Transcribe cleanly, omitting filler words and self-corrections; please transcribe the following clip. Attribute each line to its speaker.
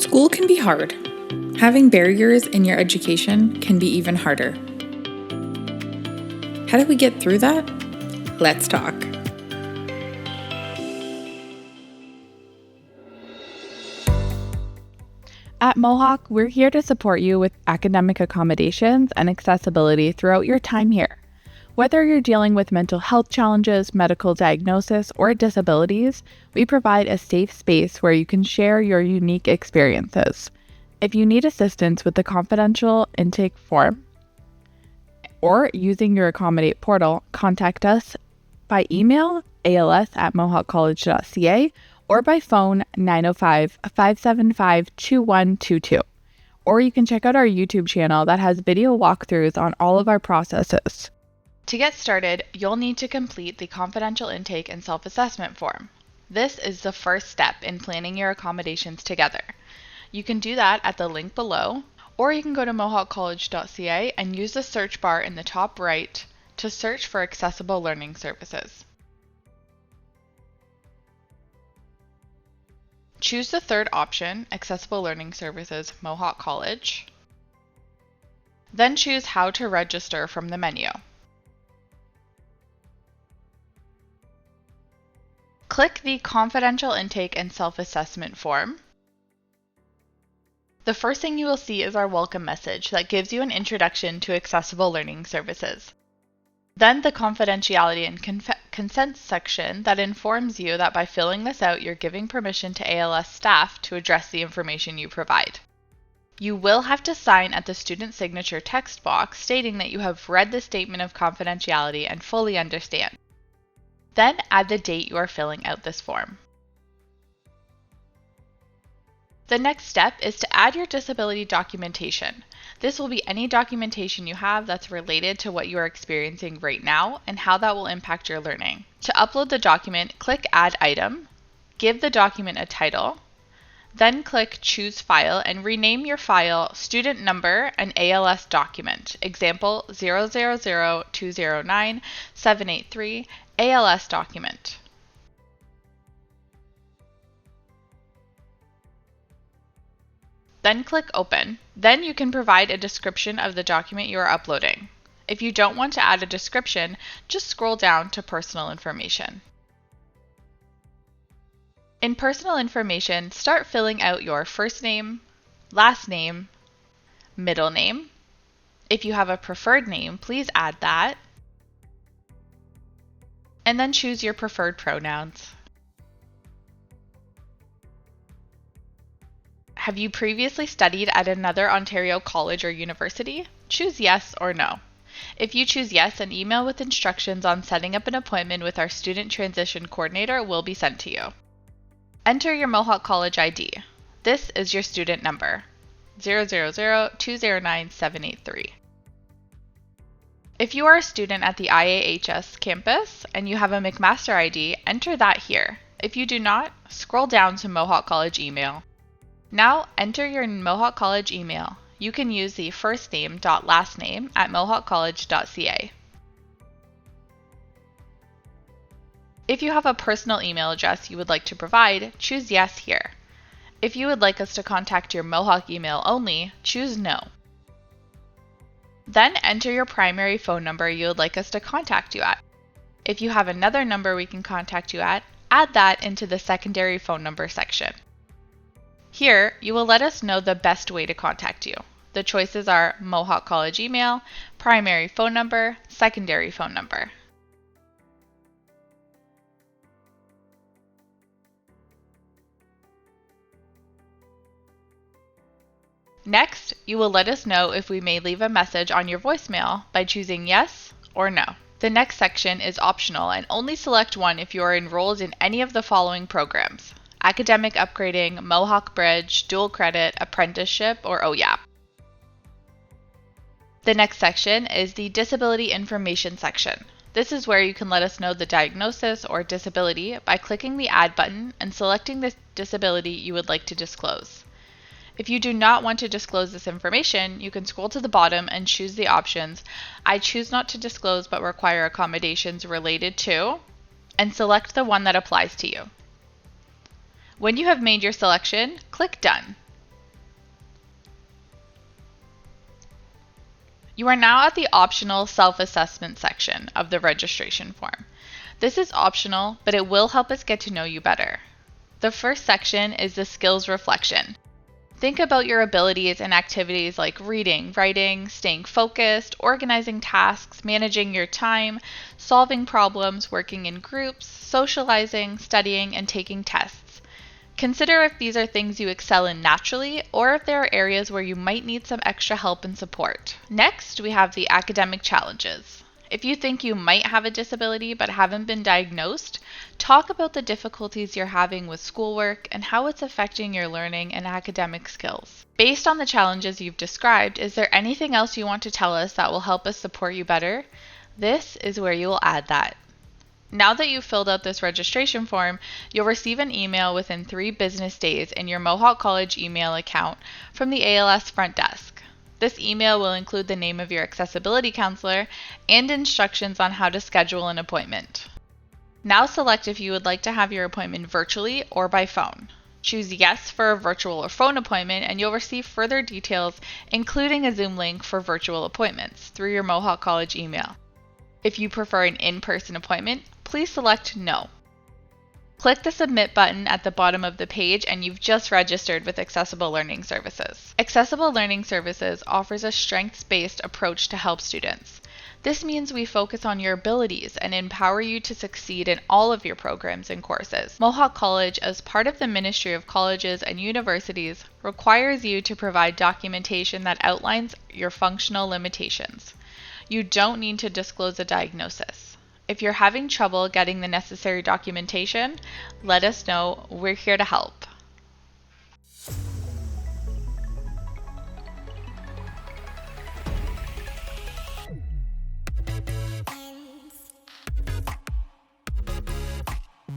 Speaker 1: School can be hard. Having barriers in your education can be even harder. How do we get through that? Let's talk.
Speaker 2: At Mohawk, we're here to support you with academic accommodations and accessibility throughout your time here. Whether you're dealing with mental health challenges, medical diagnosis, or disabilities, we provide a safe space where you can share your unique experiences. If you need assistance with the confidential intake form or using your Accommodate portal, contact us by email als@mohawkcollege.ca or by phone 905-575-2122. Or you can check out our YouTube channel that has video walkthroughs on all of our processes.
Speaker 3: To get started, you'll need to complete the confidential intake and self-assessment form. This is the first step in planning your accommodations together. You can do that at the link below, or you can go to mohawkcollege.ca and use the search bar in the top right to search for accessible learning services. Choose the third option, Accessible Learning Services, Mohawk College. Then choose How to Register from the menu. Click the Confidential Intake and Self-Assessment form. The first thing you will see is our welcome message that gives you an introduction to accessible learning services. Then the confidentiality and consent section that informs you that by filling this out, you're giving permission to ALS staff to address the information you provide. You will have to sign at the student signature text box stating that you have read the statement of confidentiality and fully understand. Then add the date you are filling out this form. The next step is to add your disability documentation. This will be any documentation you have that's related to what you are experiencing right now and how that will impact your learning. To upload the document, click Add Item, give the document a title, then click Choose File and rename your file Student Number and ALS Document, example 000209783 ALS Document. Then click Open. Then you can provide a description of the document you are uploading. If you don't want to add a description, just scroll down to Personal Information. In Personal Information, start filling out your first name, last name, middle name. If you have a preferred name, please add that. And then choose your preferred pronouns. Have you previously studied at another Ontario college or university? Choose yes or no. If you choose yes, an email with instructions on setting up an appointment with our Student Transition Coordinator will be sent to you. Enter your Mohawk College ID. This is your student number, 000209783. If you are a student at the IAHS campus and you have a McMaster ID, enter that here. If you do not, scroll down to Mohawk College email. Now enter your Mohawk College email. You can use the firstname.lastname@mohawkcollege.ca. If you have a personal email address you would like to provide, choose yes here. If you would like us to contact your Mohawk email only, choose no. Then enter your primary phone number you would like us to contact you at. If you have another number we can contact you at, add that into the secondary phone number section. Here, you will let us know the best way to contact you. The choices are Mohawk College email, primary phone number, secondary phone number. Next, you will let us know if we may leave a message on your voicemail by choosing yes or no. The next section is optional and only select one if you are enrolled in any of the following programs: Academic Upgrading, Mohawk Bridge, Dual Credit, Apprenticeship, or OYAP. The next section is the Disability Information section. This is where you can let us know the diagnosis or disability by clicking the Add button and selecting the disability you would like to disclose. If you do not want to disclose this information, you can scroll to the bottom and choose the options I choose not to disclose but require accommodations related to, and select the one that applies to you. When you have made your selection, click Done. You are now at the optional self-assessment section of the registration form. This is optional, but it will help us get to know you better. The first section is the skills reflection. Think about your abilities and activities like reading, writing, staying focused, organizing tasks, managing your time, solving problems, working in groups, socializing, studying, and taking tests. Consider if these are things you excel in naturally or if there are areas where you might need some extra help and support. Next, we have the academic challenges. If you think you might have a disability but haven't been diagnosed, talk about the difficulties you're having with schoolwork and how it's affecting your learning and academic skills. Based on the challenges you've described, is there anything else you want to tell us that will help us support you better? This is where you will add that. Now that you've filled out this registration form, you'll receive an email within 3 business days in your Mohawk College email account from the ALS front desk. This email will include the name of your accessibility counselor and instructions on how to schedule an appointment. Now select if you would like to have your appointment virtually or by phone. Choose yes for a virtual or phone appointment and you'll receive further details, including a Zoom link for virtual appointments, through your Mohawk College email. If you prefer an in-person appointment, please select no. Click the Submit button at the bottom of the page and you've just registered with Accessible Learning Services. Accessible Learning Services offers a strengths-based approach to help students. This means we focus on your abilities and empower you to succeed in all of your programs and courses. Mohawk College, as part of the Ministry of Colleges and Universities, requires you to provide documentation that outlines your functional limitations. You don't need to disclose a diagnosis. If you're having trouble getting the necessary documentation, let us know. We're here to help.